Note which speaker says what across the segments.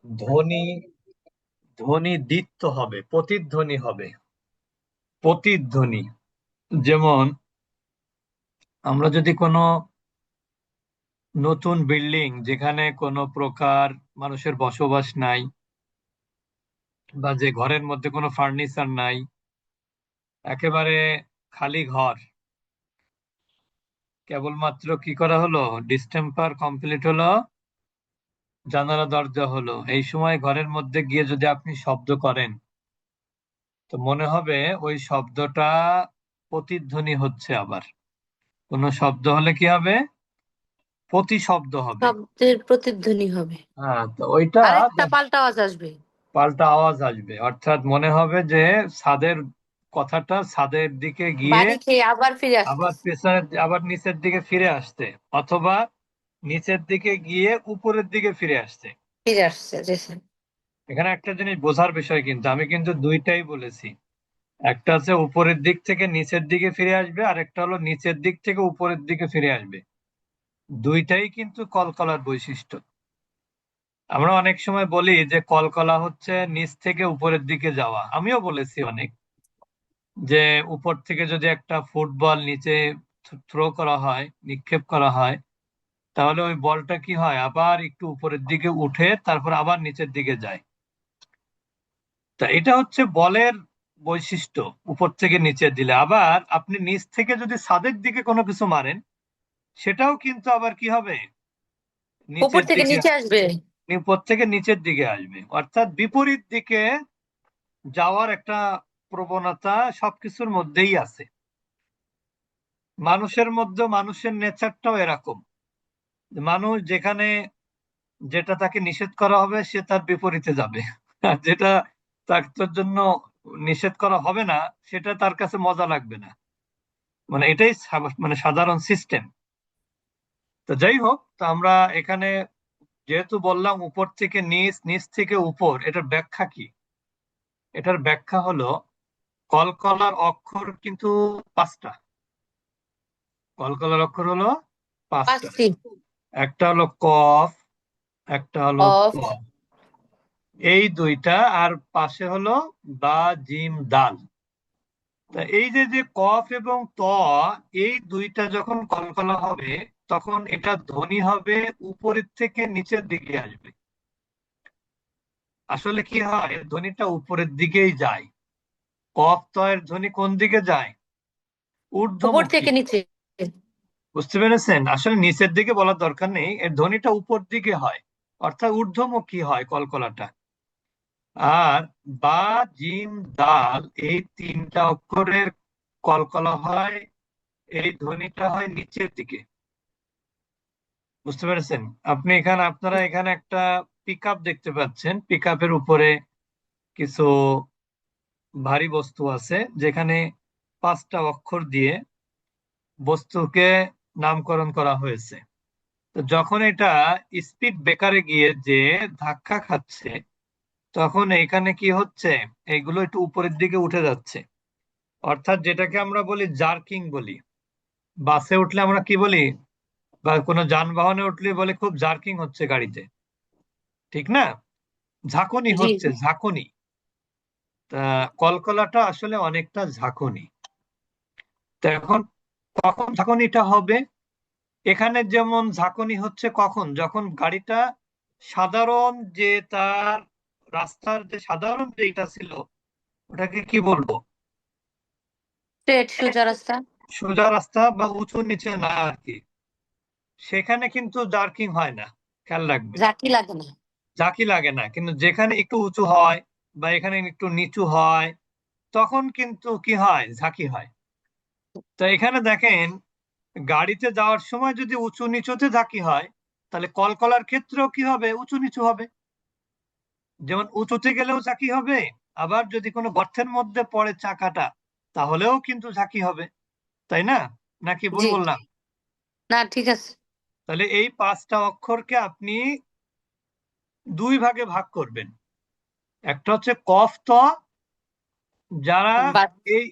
Speaker 1: ধ্বনি ধ্বনি দ্বিত্ব হবে, প্রতিধ্বনি হবে। প্রতিধ্বনি, যেমন আমরা যদি কোনো নতুন বিল্ডিং যেখানে কোনো প্রকার মানুষের বসবাস নাই, বা যে ঘরের মধ্যে কোনো ফার্নিচার নাই, একেবারে খালি ঘর, কেবলমাত্র কি করা হলো, ডিসটেম্পার কমপ্লিট হলো, জানালা দরজা হলো, এই সময় ঘরের মধ্যে গিয়ে যদি আপনি শব্দ করেন, তো মনে হবে ওই শব্দটা প্রতিধ্বনি হচ্ছে। আবার কোনো শব্দ হলে কি হবে, প্রতিশব্দ হবে।
Speaker 2: শব্দের প্রতিধ্বনি হবে,
Speaker 1: হ্যাঁ, তো ওইটা
Speaker 2: আরেকটা পাল্টা আওয়াজ আসবে।
Speaker 1: পাল্টা আওয়াজ আসবে, অর্থাৎ মনে হবে যে ছাদের কথাটা ছাদের দিকে গিয়ে
Speaker 2: বাড়ি খেয়ে আবার ফিরে
Speaker 1: আবার
Speaker 2: আসতেছে।
Speaker 1: পেছনে, আবার নিচের দিকে ফিরে আসতে, অথবা নিচের দিকে গিয়ে উপরের দিকে ফিরে আসতে।
Speaker 2: ফিরে আসছে যে
Speaker 1: এখানে একটা জিনিস বোঝার বিষয়, কিন্তু আমি কিন্তু দুইটাই বলেছি। একটা আছে উপরের দিক থেকে নিচের দিকে ফিরে আসবে, আর একটা হলো নিচের দিক থেকে উপরের দিকে ফিরে আসবে। দুইটাই কিন্তু কলকলার বৈশিষ্ট্য। আমরা অনেক সময় বলি যে কলকলা হচ্ছে নিচ থেকে উপরের দিকে যাওয়া, আমিও বলেছি অনেক, যে উপর থেকে যদি একটা ফুটবল নিচে থ্রো করা হয়, নিক্ষেপ করা হয়, তাহলে ওই বলটা কি হয়, আবার একটু উপরের দিকে উঠে তারপর আবার নিচের দিকে যায়। তা এটা হচ্ছে বলের বৈশিষ্ট্য। উপর থেকে নিচে দিলে, আবার আপনি নিচ থেকে যদি ছাদের দিকে কোনো কিছু মারেন, সেটাও কিন্তু আবার কি হবে,
Speaker 2: উপর
Speaker 1: নিচের
Speaker 2: থেকে
Speaker 1: দিকে,
Speaker 2: নিচে আসবে।
Speaker 1: উপর থেকে নিচের দিকে আসবে। অর্থাৎ বিপরীত দিকে যাওয়ার একটা প্রবণতা সবকিছুর মধ্যেই আছে। মানুষের মধ্যে, মানুষের নেচারটাও এরকম। মানুষ যেখানে যেটা তাকে নিষেধ করা হবে সে তার বিপরীতে যাবে, আর যেটা তার জন্য নিষেধ করা হবে না সেটা তার কাছে মজা লাগবে না। মানে এটাই মানে সাধারণ সিস্টেম। তো যাই হোক, তো আমরা এখানে যেহেতু বললাম উপর থেকে নিচ, নিচ থেকে উপর, এটার ব্যাখ্যা কি? এটার ব্যাখ্যা হলো, কলকলার অক্ষর কিন্তু পাঁচটা। কলকলার অক্ষর হলো পাঁচটা।
Speaker 2: পাঁচটি।
Speaker 1: একটা হলো কফ, একটা হলো ত,
Speaker 2: অফ।
Speaker 1: এই দুইটা, আর পাশে হলো বা, জিম, দাল। তা এই যে যে কফ এবং ত, এই দুইটা যখন কলকলা হবে, তখন এটা ধ্বনি হবে উপরের থেকে নিচের দিকে আসবে। আসলে কি হয়, ধ্বনিটা উপরের দিকেই যায়। কফ ত এর ধ্বনি কোন দিকে যায়,
Speaker 2: উপর
Speaker 1: ঊর্ধ্বমুখী।
Speaker 2: থেকে নিচে।
Speaker 1: বুঝতে পেরেছেন? আসলে নিচের দিকে বলার দরকার নেই, এর ধ্বনিটা উপর দিকে হয়, অর্থাৎ ঊর্ধ্বমুখী হয় কলকলাটা। আর বা, জিম, দাল, এই তিনটা অক্ষরের কলকলা হয়, এই ধ্বনিটা হয় নিচের দিকে। বুঝতে পেরেছেন? আপনি এখানে, আপনারা এখানে একটা পিক আপ দেখতে পাচ্ছেন, পিক আপের উপরে কিছু ভারী বস্তু আছে, যেখানে পাঁচটা অক্ষর দিয়ে বস্তুকে নামকরণ করা হয়েছে। তো যখন এটা স্পিড ব্রেকারে গিয়ে যে ধাক্কা খাচ্ছে, তখন এখানে কি হচ্ছে, এগুলো একটু উপরের দিকে উঠে যাচ্ছে। অর্থাৎ যেটাকে আমরা বলি জার্কিং বলি। বাসে উঠলে আমরা কি বলি, বা কোনো যানবাহনে উঠলে বলে খুব জার্কিং হচ্ছে গাড়িতে, ঠিক না? ঝাঁকুনি
Speaker 2: জি।
Speaker 1: হচ্ছে, ঝাঁকুনি। তা কলকলাটা আসলে অনেকটা ঝাঁকুনি। তো এখন কখন ঝাঁকুনিটা হবে, এখানে যেমন ঝাঁকুনি হচ্ছে কখন, যখন গাড়িটা সাধারণ যে তার রাস্তার যে সাধারণ যেটা ছিল, ওটাকে কি বলবো,
Speaker 2: স্ট্রেট সোজা রাস্তা।
Speaker 1: সোজা রাস্তা বা উঁচু নিচে না আর কি, সেখানে কিন্তু জার্কিং হয় না। খেয়াল রাখবেন,
Speaker 2: ঝাঁকি লাগে না।
Speaker 1: জাকি লাগে না। কিন্তু যেখানে একটু উঁচু হয় বা এখানে একটু নিচু হয়, তখন কিন্তু কি হয়, ঝাঁকি হয়। তো এখানে দেখেন, গাড়িতে যাওয়ার সময় যদি উঁচু নিচুতে ঝাঁকি হয়, তাহলে কলকলার ক্ষেত্রেও কি হবে, উঁচু নিচু হবে। যেমন উঁচুতে গেলেও ঝাঁকি হবে, আবার যদি কোনো গর্তের মধ্যে পড়ে চাকাটা, তাহলেও কিন্তু ঝাঁকি হবে। তাই না? নাকি ভুল
Speaker 2: জি।
Speaker 1: বললাম?
Speaker 2: না, ঠিক আছে।
Speaker 1: তাহলে এই পাঁচটা অক্ষরকে আপনি দুই ভাগে ভাগ করবেন। একটা হচ্ছে কফ ত, যারা
Speaker 2: বা।
Speaker 1: এই,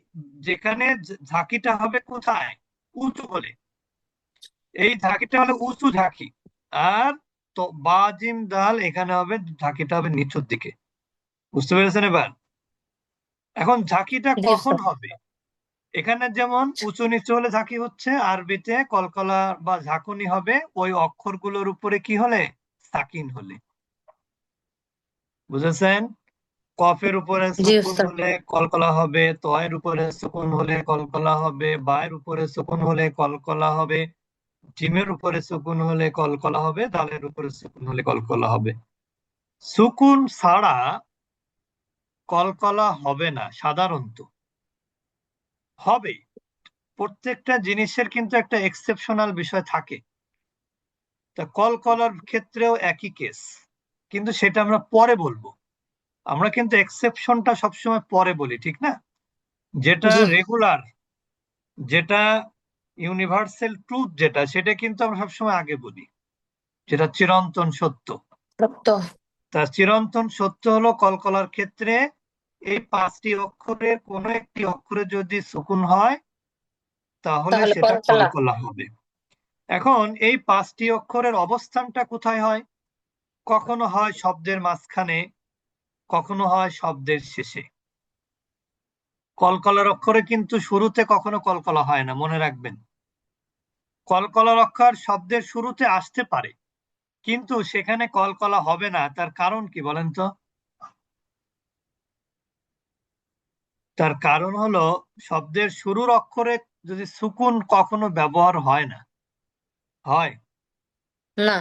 Speaker 1: যেখানে ঝাঁকিটা হবে কোথায়, উঁচু বলে, এই ঝাঁকিটা হলো উঁচু ঝাঁকি। আর ত তো বা জিম দাল এখানে হবে, ঝাঁকিটা হবে নিচুর দিকে। বুঝতে পেরেছেন এবার? এখন ঝাঁকিটা
Speaker 2: জি
Speaker 1: কখন
Speaker 2: স্যার।
Speaker 1: হবে? এখানে যেমন উঁচু নিচু হলে ঝাঁকি হচ্ছে, আরবিতে কলকলা বা ঝাঁকুনি হবে ওই অক্ষরগুলোর উপরে কি হলে? সাকিন হলে। বুঝেছেন? কফের উপরে
Speaker 2: জি
Speaker 1: সুকুন
Speaker 2: স্যার।
Speaker 1: হলে কলকলা হবে, তয়ের উপরে সুকুন হলে কলকলা হবে, বায়ের উপরে সুকুন হলে কলকলা হবে, জিমের উপরে সুকুন হলে কলকলা হবে, দালের উপরে সুকুন হলে কলকলা হবে। সুকুন ছাড়া কলকলা হবে না সাধারণত। হবে, প্রত্যেকটা জিনিসের কিন্তু একটা এক্সেপশনাল বিষয় থাকে। তা কলকলার ক্ষেত্রেও একই কেস, কিন্তু সেটা আমরা পরে বলবো। আমরা কিন্তু এক্সেপশনটা সবসময় পরে বলি, ঠিক না? যেটা
Speaker 2: জি।
Speaker 1: রেগুলার, যেটা ইউনিভার্সাল ট্রুথ, যেটা সেটা কিন্তু আমরা সবসময় আগে বলি, যেটা চিরন্তন সত্য।
Speaker 2: রক্ত।
Speaker 1: তার চিরন্তন সত্য হলো কলকলার ক্ষেত্রে এই 5টি অক্ষরের কোনো একটি অক্ষরে যদি সুকুন হয় তাহলে
Speaker 2: তাহলে
Speaker 1: সেটা
Speaker 2: কলকাতা।
Speaker 1: কলকলা হবে। এখন এই 5টি অক্ষরের অবস্থানটা কোথায় হয়? কখনো হয় শব্দের মাঝখানে, কখনো হয় শব্দের শেষে। কলকলার অক্ষরে কিন্তু শুরুতে কখনো কলকলা হয় না, মনে রাখবেন। কলকলার অক্ষর শব্দের শুরুতে আসতে পারে, কিন্তু সেখানে কলকলা হবে না। তার কারণ কি বলেন তো? তার কারণ হলো শব্দের শুরুর অক্ষরে যদি সুকুন কখনো ব্যবহার হয় না। হয়?
Speaker 2: না।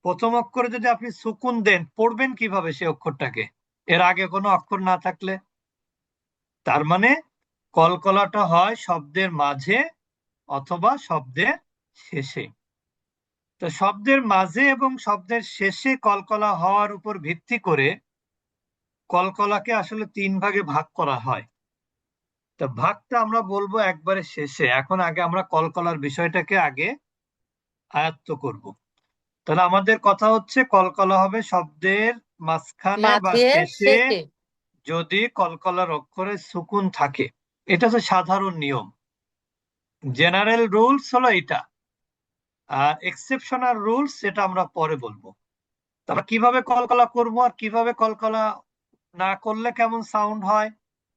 Speaker 1: প্রথম অক্ষরে যদি আপনি সুকুন দেন, পড়বেন কিভাবে সে অক্ষরটাকে, এর আগে কোনো অক্ষর না থাকলে? তার মানে কলকলাটা হয় শব্দের মাঝে অথবা শব্দের শেষে। তো শব্দের মাঝে এবং শব্দের শেষে কলকলা হওয়ার উপর ভিত্তি করে কলকলাকে আসলে 3 ভাগে ভাগ করা হয়। তো ভাগটা আমরা বলবো একবারে শেষে। এখন আগে আমরা কলকলার বিষয়টাকে আগে আয়ত্ত করব। তাহলে আমাদের কথা হচ্ছে কলকলা হবে শব্দের মাঝখানে বা
Speaker 2: মাঝে
Speaker 1: শেষে
Speaker 2: শেষে।
Speaker 1: যদি কলকলার অক্ষরে সুকুন থাকে। এটা তো সাধারণ নিয়ম, জেনারেল রুলস হলো এটা। আর এক্সেপশনাল রুলস সেটা আমরা পরে বলবো। তারপর কিভাবে কলকলা করব আর কিভাবে কলকলা না করলে কেমন সাউন্ড হয়,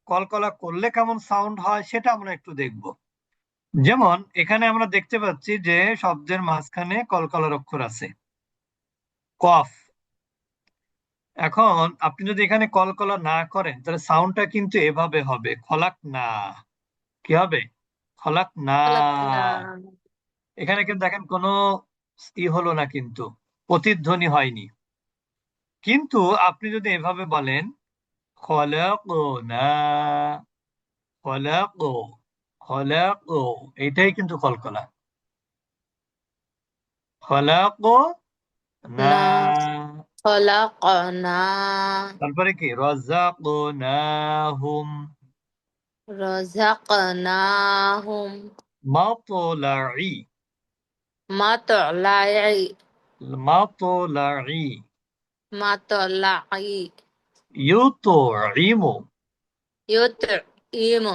Speaker 1: কলকলা করলে কেমন সাউন্ড হয়, সেটা আমরা একটু দেখব। যেমন এখানে আমরা দেখতে পাচ্ছি যে শব্দের মাঝখানে কলকলার অক্ষর আছে, কফ। এখন আপনি যদি এখানে কলকলা না করেন তাহলে সাউন্ডটা কিন্তু এভাবে হবে, খলাক না। কি হবে? খলাক না।
Speaker 2: কলকাতা।
Speaker 1: এখানে কিন্তু দেখেন কোনো হলো না, কিন্তু প্রতিধ্বনি হয়নি। কিন্তু আপনি যদি এভাবে বলেন খলাকনা, খলাক, খলাক, এটাই কিন্তু কলকলা। খলাক না।
Speaker 2: না। খলাকনা।
Speaker 1: তারপরে কি? রাযাকনাহুম
Speaker 2: রাযাকনাহুম।
Speaker 1: মাতলাঈ,
Speaker 2: মাতলাই।
Speaker 1: মাতলাঈ,
Speaker 2: মাতলাই।
Speaker 1: ইউতঈমু।
Speaker 2: ইউতঈমু।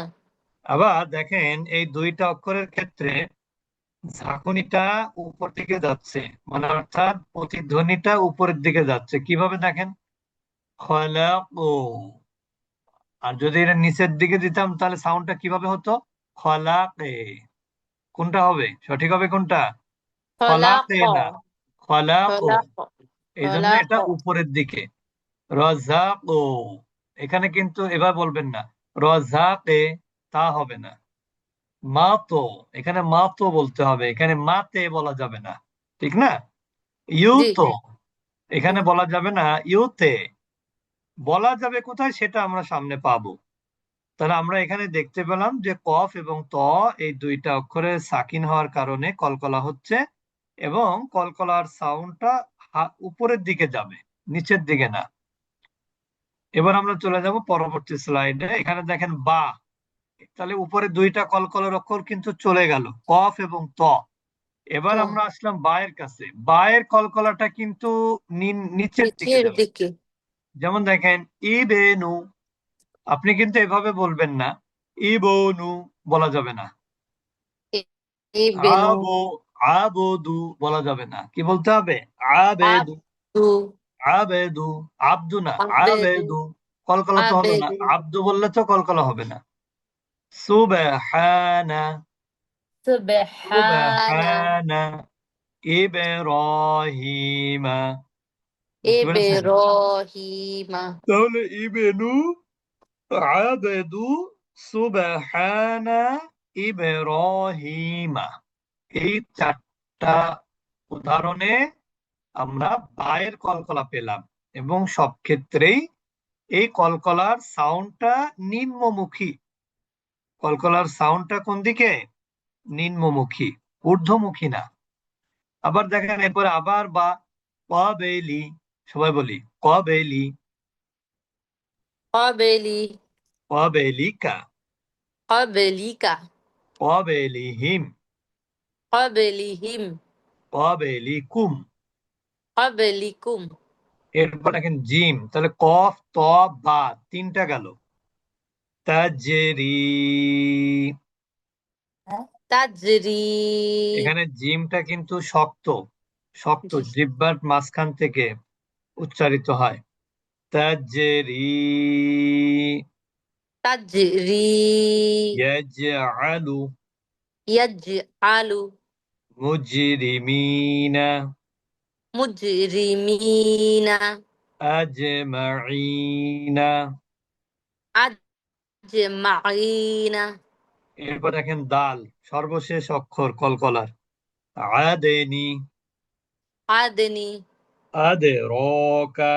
Speaker 1: আবার দেখেন এই দুইটা অক্ষরের ক্ষেত্রে ঝাঁকুনিটা উপর দিকে যাচ্ছে, মানে অর্থাৎ প্রতিধ্বনিটা উপরের দিকে যাচ্ছে। কিভাবে দেখেন? খলাকু। আর যদি এটা নিচের দিকে দিতাম তাহলে সাউন্ডটা কিভাবে হতো? খলাকে। কোনটা হবে সঠিক? হবে কোনটা?
Speaker 2: খলাক।
Speaker 1: খলাকে না, খলাকো।
Speaker 2: খলাক।
Speaker 1: এই জন্য
Speaker 2: খলাক।
Speaker 1: এটা উপরের দিকে। রাযাকু। এখানে কিন্তু এবার বলবেন না রাযাকে, তা হবে না। মাতো, এখানে মাতো বলতে হবে, এখানে মাতে বলা যাবে না, ঠিক না?
Speaker 2: জি।
Speaker 1: ইউতো, এখানে বলা যাবে না ইউতে। বলা যাবে কোথায় সেটা আমরা সামনে পাবো। তাহলে আমরা এখানে দেখতে পেলাম যে কফ এবং ত এই দুইটা অক্ষরে সাকিন হওয়ার কারণে কলকলা হচ্ছে, এবং কলকলার সাউন্ডটা উপরের দিকে যাবে, নিচের দিকে না। এবার আমরা চলে যাব পরবর্তী স্লাইডে। এখানে দেখেন বা, তাহলে উপরে দুইটা কলকলার অক্ষর কিন্তু চলে গেল, কফ এবং ত। এবার
Speaker 2: তো
Speaker 1: আমরা আসলাম বায়ের কাছে। বায়ের কলকলাটা কিন্তু নিচের দিকে
Speaker 2: নিচের
Speaker 1: যাবে।
Speaker 2: দিকে।
Speaker 1: যেমন দেখেন ইবেনু, আপনি কিন্তু এভাবে বলবেন না, ইবনু বলা যাবে না।
Speaker 2: এই বেনু।
Speaker 1: আবু, আবদু বলা যাবে না, কি বলতে হবে? আবেদু।
Speaker 2: আব্দু
Speaker 1: আবেদু। আব্দু না,
Speaker 2: আবেদু
Speaker 1: আবেদু। কলকলা তো হলো না,
Speaker 2: আবেদু
Speaker 1: আব্দু বললে তো কলকলা হবে না। সুবহানা।
Speaker 2: সুবহানা
Speaker 1: সুবহানা ইব্রাহিমা। বুঝতে পেরেছেন?
Speaker 2: ইব্রাহিমা
Speaker 1: তাহলে ইবেনু, আবেদু, সুবহানা, ইব্রাহিমা। এই চারটা উদাহরণে আমরা বায়ের কলকলা পেলাম, এবং সব ক্ষেত্রেই এই কলকলার সাউন্ডটা নিম্নমুখী। কলকলার সাউন্ডটা কোন দিকে? নিম্নমুখী, ঊর্ধ্বমুখী না। আবার দেখেন এরপরে আবার বা, কবেলি। সবাই বলি কবেলি।
Speaker 2: কবেলি
Speaker 1: কবেলিকা।
Speaker 2: কবেলিকা
Speaker 1: কবেলিহিম।
Speaker 2: কবেলিহিম
Speaker 1: কবেলিকুম।
Speaker 2: কবেলিকুম
Speaker 1: এরপর দেখেন জিম, তাহলে কফ ত বা তিনটা গেল। তাজরি।
Speaker 2: তাজরি
Speaker 1: এখানে জিমটা কিন্তু শক্ত, শক্ত
Speaker 2: জি
Speaker 1: জিহ্বার মাঝখান থেকে উচ্চারিত হয়। তাজরি।
Speaker 2: তাজরি
Speaker 1: ইয়াজআলু
Speaker 2: ইয়াজআলু
Speaker 1: মুজরিমিনা
Speaker 2: মুজরিমিনা
Speaker 1: আজমাইনা।
Speaker 2: আজমাইনা
Speaker 1: এরপর দেখেন দাল, সর্বশেষ অক্ষর কলকলার। আদেনি।
Speaker 2: আদনি
Speaker 1: আদরাকা।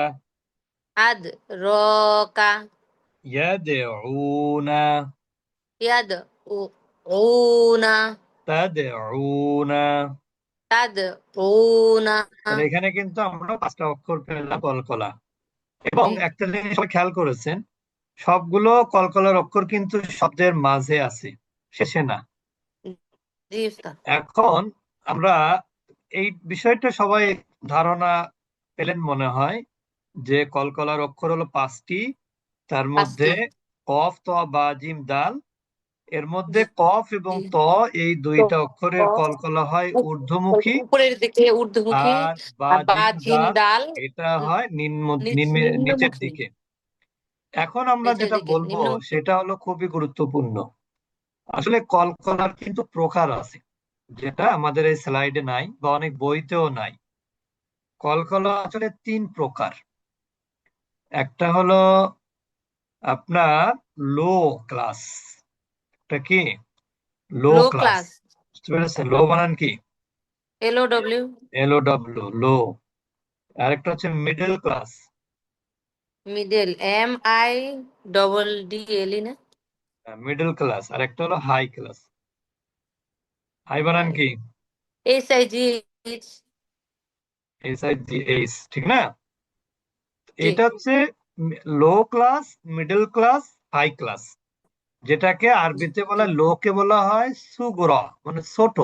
Speaker 2: আদরাকা
Speaker 1: ইয়াদউনা।
Speaker 2: ইয়াদউনা
Speaker 1: তাদউনা।
Speaker 2: তাদউনা
Speaker 1: তাহলে এখানে কিন্তু আমরা পাঁচটা অক্ষর পেলাম কলকলা। এবং
Speaker 2: জি
Speaker 1: একটা জিনিস সবাই খেয়াল করেছেন, সবগুলো কলকলার অক্ষর কিন্তু শব্দের মাঝে আছে, শেষে না।
Speaker 2: জি উস্তাদ
Speaker 1: এখন আমরা এই বিষয়টা সবাই ধারণা পেলেন মনে হয়, যে কলকলার অক্ষর হলো পাঁচটি। তার মধ্যে
Speaker 2: পাঁচটি
Speaker 1: কফ ত বা জিম দাল, এর মধ্যে
Speaker 2: জি
Speaker 1: কফ এবং
Speaker 2: জি।
Speaker 1: ত এই
Speaker 2: তো
Speaker 1: দুইটা অক্ষরের কলকলা হয় ঊর্ধ্বমুখী,
Speaker 2: উপরের দিকে ঊর্ধ্বমুখী
Speaker 1: আর বা
Speaker 2: আর বা
Speaker 1: জিম
Speaker 2: জিম
Speaker 1: দাল
Speaker 2: ডাল
Speaker 1: এটা হয় নিচের
Speaker 2: নিম্নমুখী
Speaker 1: দিকে। এখন আমরা
Speaker 2: নিচের
Speaker 1: যেটা
Speaker 2: দিকে
Speaker 1: বলবো
Speaker 2: নিম্নমুখী
Speaker 1: সেটা হলো খুবই গুরুত্বপূর্ণ। আসলে কলকলার কিন্তু প্রকার আছে, যেটা আমাদের এই স্লাইডে নাই বা অনেক বইতেও নাই। কলকলা আসলে তিন প্রকার। একটা হলো আপনার লো ক্লাস। এটা কি? লো
Speaker 2: লো
Speaker 1: ক্লাস।
Speaker 2: ক্লাস
Speaker 1: বুঝতে পেরেছেন? লো বানান কি?
Speaker 2: LOW
Speaker 1: LOW, low. আরেকটা হচ্ছে মিডল ক্লাস।
Speaker 2: মিডল MIDDLE না
Speaker 1: মিডল ক্লাস। আরেকটা হলো হাই ক্লাস। হাই বানান
Speaker 2: হাই
Speaker 1: কি?
Speaker 2: SIGH
Speaker 1: SIGH, ঠিক না?
Speaker 2: জি
Speaker 1: এটা হচ্ছে low class, middle class, high class. যেটাকে আরবিতে বলা, লোকে বলা হয় সুগরা, মানে ছোট।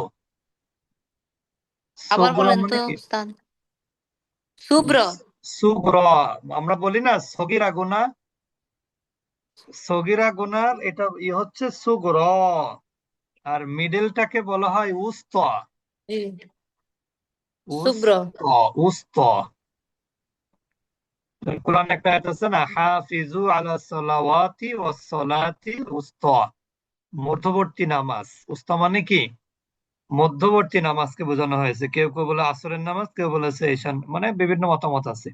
Speaker 2: আবার
Speaker 1: সুগরা
Speaker 2: বলেন
Speaker 1: মানে
Speaker 2: তো
Speaker 1: কি?
Speaker 2: উস্তাদ শুভ্র
Speaker 1: সুগরা। আমরা বলি না সগিরা গুনাহ, সগিরা গুনার এটা হচ্ছে সুগরা। আর মিডলটাকে বলা হয় উস্তা।
Speaker 2: জি শুভ্র
Speaker 1: উস্তা। উস্তা। কোরআন একটা আয়াত আছে না, হাফিজু আলা সালাওয়াতি ওয়াস সালাতিল উস্তা। মধ্যবর্তী নামাজ। উস্তা মানে কি? মধ্যবর্তী নামাজকে বোঝানো হয়েছে। কেউ কেউ বলে আসরের নামাজ, কেউ বলেছে ঈশান, মানে বিভিন্ন মতামত আছে।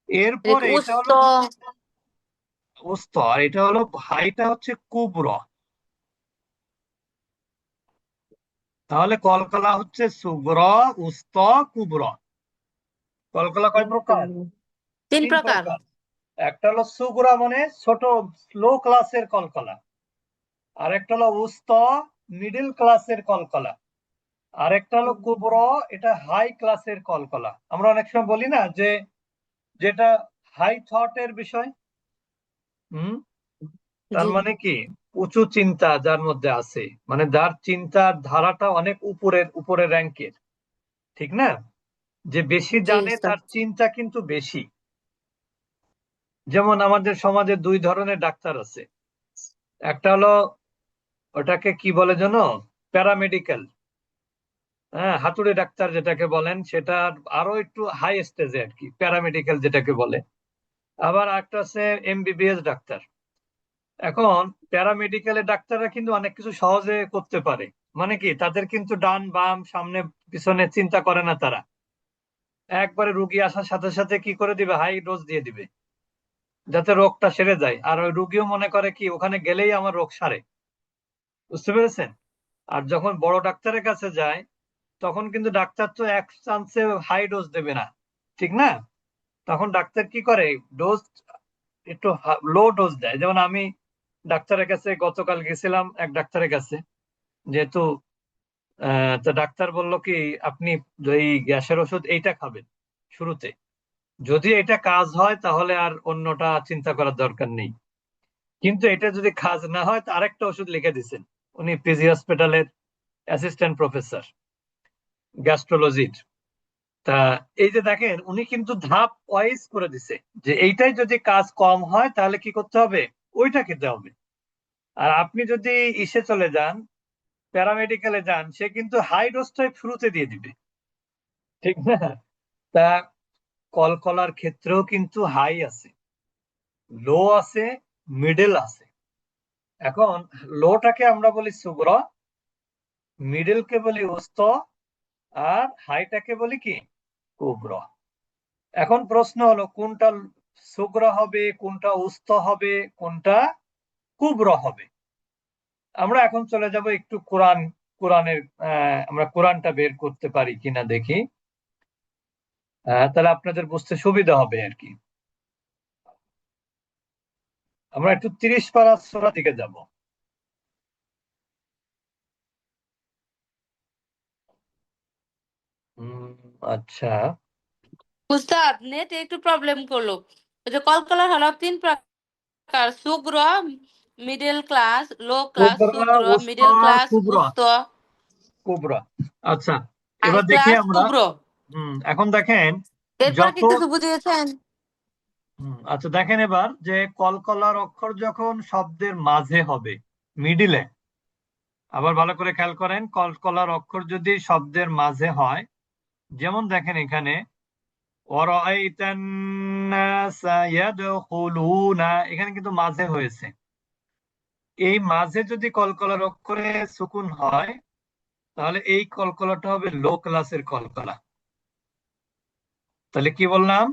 Speaker 1: এরপরে এটা
Speaker 2: উস্ত
Speaker 1: হলো উস্তা, আর এটা হলো হাইটা হচ্ছে কুবরা। তাহলে কলকলা হচ্ছে সুগরা, উস্তা, কুবরা। কলকলা কয় প্রকার?
Speaker 2: তিন
Speaker 1: তিন
Speaker 2: প্রকার
Speaker 1: প্রকার। একটা হলো সুগরা, মানে ছোট, লো ক্লাসের কলকলা। আরেকটা হলো উস্তা, মিডল ক্লাসের কলকলা। আরেকটা হলো কুবরা, এটা হাই ক্লাসের কলকলা। আমরা অনেক সময় বলি না যে, যেটা হাই থটের বিষয়। হুম। তার
Speaker 2: জি
Speaker 1: মানে কি? উঁচু চিন্তা যার মধ্যে আছে, মানে যার চিন্তার ধারাটা অনেক উপরের উপরের র্যাঙ্কের, ঠিক না? যে বেশি
Speaker 2: জি
Speaker 1: জানে
Speaker 2: উস্তাদ
Speaker 1: তার চিন্তা কিন্তু বেশি। যেমন আমাদের সমাজে দুই ধরনের ডাক্তার আছে। একটা হলো, ওটাকে কি বলে জানো? প্যারামেডিক্যাল। হ্যাঁ, হাতুড়ে ডাক্তার যেটাকে বলেন, সেটা আরো একটু হাই স্টেজে আর কি, প্যারামেডিক্যাল যেটাকে বলে। আবার একটা আছে এমবিবিএস ডাক্তার। এখন প্যারামেডিক্যালের ডাক্তাররা কিন্তু অনেক কিছু সহজে করতে পারে। মানে কি, তাদের কিন্তু ডান বাম সামনে পিছনে চিন্তা করে না তারা, একবারে রুগী আসার সাথে সাথে কি করে দিবে, হাই ডোজ দিয়ে দিবে, যাতে রোগটা সেরে যায়। আর ওই রুগীও মনে করে কি ওখানে গেলেই আমার রোগ সারে। বুঝতে পেরেছেন? আর যখন বড় ডাক্তারের কাছে যায়, তখন কিন্তু ডাক্তার তো এক চান্সে হাই ডোজ দেবে না, ঠিক না? তখন ডাক্তার কি করে, ডোজ একটু লো ডোজ দেয়। যেমন আমি ডাক্তারের কাছে গতকাল গেছিলাম, এক ডাক্তারের কাছে, যেহেতু তো ডাক্তার বলল কি, আপনি এই গ্যাসের ওষুধ এইটা খাবেন শুরুতে, যদি এটা কাজ হয় তাহলে আর অন্যটা চিন্তা করার দরকার নেই। কিন্তু এটা যদি কাজ না হয়, তো আরেকটা ওষুধ লিখে দিচ্ছেন। উনি পিজি হসপিটালের অ্যাসিস্ট্যান্ট প্রফেসর গ্যাস্ট্রোলজির। তা এই যে দেখেন, উনি কিন্তু ধাপ ওয়াইজ করে দিছে, যে এইটাই যদি কাজ কম হয় তাহলে কি করতে হবে, ওইটা খেতে হবে। আর আপনি যদি ইসে চলে যান, প্যারামেডিক্যালে যান, সে কিন্তু হাই ডোজটাই শুরুতে দিয়ে দিবে, ঠিক না? তা কলকলার ক্ষেত্রেও কিন্তু হাই আছে, লো আছে, মিডল আছে। এখন লোটাকে আমরা বলি সুগ্র, মিডলকে বলি উস্ত, আর হাইটাকে বলি কি, কুব্র। এখন প্রশ্ন হলো, কোনটা সুগ্র হবে, কোনটা উস্ত হবে, কোনটা কুব্র হবে? আমরা এখন চলে যাব একটু কোরআনের, আমরা কোরআনটা বের করতে পারি কিনা দেখি। তাহলে আপনাদের বুঝতে সুবিধা হবে আর কি। আমরা একটু 30 পারা সূরা দিকে যাব। আচ্ছা।
Speaker 2: উস্তাদ নেট একটু প্রবলেম করলো। ওই যে কলকালার হলো 3 প্রকার: শুক্র, মিডল ক্লাস, লো ক্লাস,
Speaker 1: কুবরা,
Speaker 2: শুক্র,
Speaker 1: উস্তা,
Speaker 2: মিডল ক্লাস,
Speaker 1: কুবরা,
Speaker 2: উস্ত,
Speaker 1: কুবরা। আচ্ছা,
Speaker 2: হাই
Speaker 1: এবার দেখি
Speaker 2: ক্লাস,
Speaker 1: আমরা।
Speaker 2: কুব্র।
Speaker 1: এখন দেখেন,
Speaker 2: এরপর
Speaker 1: যত
Speaker 2: কি কিছু বুঝিয়েছেন?
Speaker 1: আচ্ছা দেখেন এবার, যে কলকলার অক্ষর যখন শব্দের মাঝে হবে, মিডিলে, আবার ভালো করে খেয়াল করেন, কলকলার অক্ষর যদি শব্দের মাঝে হয়, যেমন দেখেন এখানে ওয়ারাআইতান নাসা ইয়াদখুলুনা, এখানে কিন্তু মাঝে হয়েছে। এই মাঝে যদি কলকলার অক্ষরে সুকুন হয়, তাহলে এই কলকলাটা হবে লো ক্লাসের কলকলা। তাহলে কি বললাম,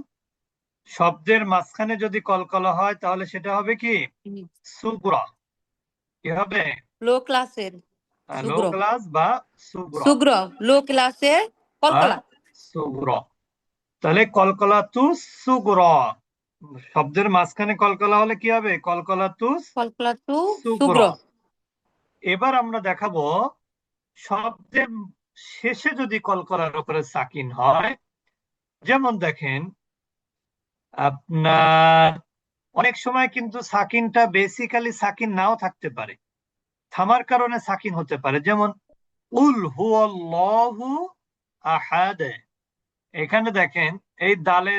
Speaker 1: শব্দের মাঝখানে যদি কলকলা হয় তাহলে সেটা হবে কি, সুগ্রা। কি হবে,
Speaker 2: লো ক্লাসের
Speaker 1: লো
Speaker 2: শুক্র,
Speaker 1: ক্লাস বা সুগ্রা
Speaker 2: শুক্র, লো ক্লাসের
Speaker 1: বা
Speaker 2: কলকলা।
Speaker 1: সুগ্রা। তাহলে কলকলা তু সুগ্রা, শব্দের মাঝখানে কলকলা হলে কি হবে, কলকলা তু
Speaker 2: কলকলা টু শুক্র।
Speaker 1: সুগ্রা। এবার আমরা দেখাবো, শব্দের শেষে যদি কলকলার উপরে সাকিন হয়, যেমন দেখেন আপনার, অনেক সময় কিন্তু সাকিনটা বেসিক্যালি সাকিন নাও থাকতে পারে, থামার কারণে সাকিন হতে পারে। যেমন উল হুয়াল্লাহু আহাদ, এখানে দেখেন এই দালে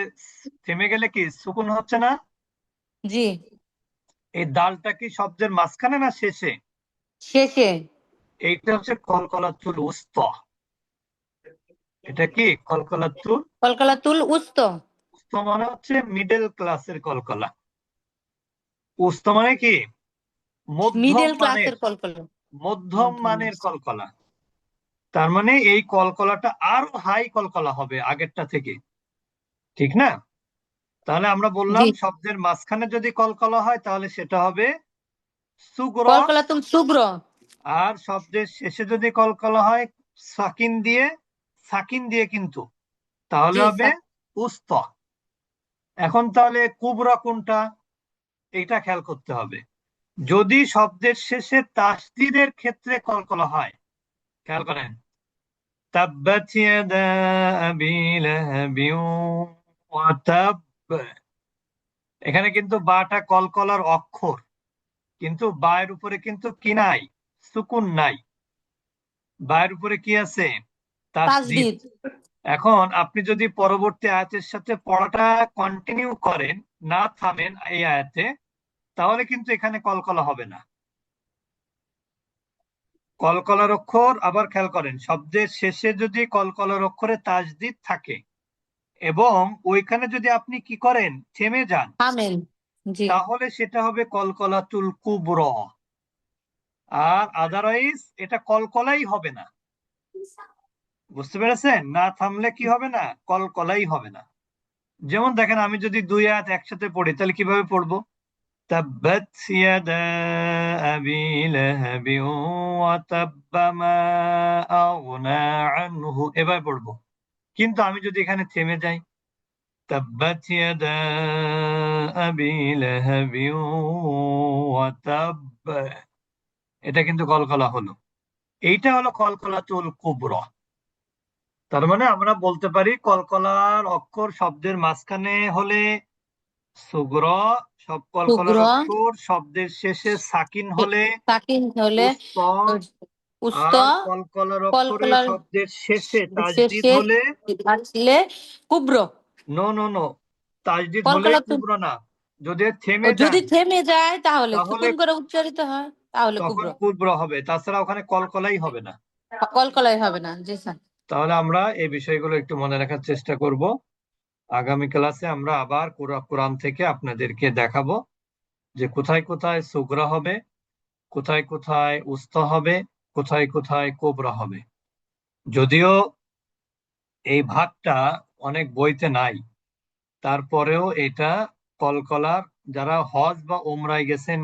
Speaker 1: থেমে গেলে কি সুকুন হচ্ছে না?
Speaker 2: জি,
Speaker 1: এই দালটা কি শব্দের মাঝখানে না শেষে?
Speaker 2: শেষে।
Speaker 1: এইটা হচ্ছে কলকলাতুল উস্তা। এটা কি কলকলাতুল
Speaker 2: কলকলা তুল উস্ত,
Speaker 1: উস্তা, মানে হচ্ছে মিডল ক্লাসের কলকলা। উস্তা মানে কি, মধ্যম
Speaker 2: মিডল
Speaker 1: মানের,
Speaker 2: ক্লাসের কলকলা।
Speaker 1: মধ্যম
Speaker 2: মধ্যম
Speaker 1: মানের
Speaker 2: মাস।
Speaker 1: কলকলা। তার মানে এই কলকলাটা আরো হাই কলকলা হবে আগেরটা থেকে, ঠিক না? তাহলে আমরা
Speaker 2: জি,
Speaker 1: বললাম, শব্দের মাঝখানে যদি কলকলা হয় তাহলে সেটা হবে সুগ্র,
Speaker 2: কলকলা তুল শুভ্র।
Speaker 1: আর শব্দের শেষে যদি কলকলা হয় সাকিন দিয়ে, সাকিন দিয়ে কিন্তু, তাহলে
Speaker 2: জি
Speaker 1: হবে উস্ত। এখন তাহলে কুবরা কোনটা, এটা খেয়াল করতে হবে। যদি শব্দের শেষে তাসদীদের ক্ষেত্রে কলকলা হয়, খেয়াল করেন, তাব্বাত ইয়াদা আবি লাহাবিন ওয়া তাব, এখানে কিন্তু বাটা কলকলার অক্ষর, কিন্তু বায়ের উপরে কিন্তু কি নাই, সুকুন নাই। বায়ের উপরে কি আছে, তাসদিদ।
Speaker 2: তাজদিদ।
Speaker 1: এখন আপনি যদি পরবর্তী আয়াতের সাথে পড়াটা কন্টিনিউ করেন, না থামেন এই আয়াতে, তাহলে কিন্তু এখানে কলকলা হবে না। কলকলার অক্ষর আবার খেয়াল করেন, শব্দের শেষে যদি কলকলার অক্ষরে তাজদিদ থাকে এবং ওইখানে যদি আপনি কি করেন, থেমে যান,
Speaker 2: আমেন। জি।
Speaker 1: তাহলে সেটা হবে কলকলাতুল কুবরা। আর আদারওয়াইজ এটা কলকলাই হবে না। বুঝতে পেরেছেন? না থামলে কি হবে না, কলকলাই হবে না। যেমন দেখেন, আমি যদি দুই আয়াত একসাথে পড়ি তাহলে কিভাবে পড়বো? তাব্বাত ইয়াদা আবি লাহাবিন ওয়া তাব্বা মা আগনা আনহু, এভাবে পড়বো। কিন্তু আমি যদি এখানে থেমে যাই, তাব্বাত ইয়াদা আবি লাহাবিন ওয়া তাব্বা, এটা কিন্তু কলকলা হলো। এইটা হলো কলকলাতুল কুবরা। তার মানে আমরা বলতে পারি কলকলার অক্ষর শব্দের মাঝখানে হলে সুগ্র, সব
Speaker 2: শুক্র,
Speaker 1: কলকলার অক্ষর শব্দের শেষে সাকিন হলে
Speaker 2: সাকিন হলে
Speaker 1: উস্ত,
Speaker 2: উস্ত,
Speaker 1: আর কলকলার অক্ষরে
Speaker 2: কলকলার
Speaker 1: শব্দের শেষে তাজদিদ
Speaker 2: শেষে
Speaker 1: হলে,
Speaker 2: আসলে কুব্র।
Speaker 1: নো নো নো, তাজদিদ হলেই
Speaker 2: কলকলা
Speaker 1: কুবর না। যদি
Speaker 2: ও
Speaker 1: থেমে
Speaker 2: যদি
Speaker 1: যান
Speaker 2: থেমে যায় তাহলে
Speaker 1: তাহলে
Speaker 2: সুকুন করে উচ্চারিত হয়, তাহলে কুব্র।
Speaker 1: তখন কুবর হবে, তাছাড়া ওখানে কলকলাই হবে না।
Speaker 2: কলকলাই হবে না। জি স্যার।
Speaker 1: তাহলে আমরা এই বিষয়গুলো একটু মনে রাখার চেষ্টা করব। আগামী ক্লাসে আমরা আবার কোরআন থেকে আপনাদেরকে দেখাবো যে কোথায় কোথায় সুগরা হবে, কোথায় কোথায় উস্তা হবে, কোথায় কোথায় কোবরা হবে। যদিও এই ভাগটা অনেক বইতে নাই, তারপরেও এটা কলকলার, যারা হজ বা ওমরায় গেছেন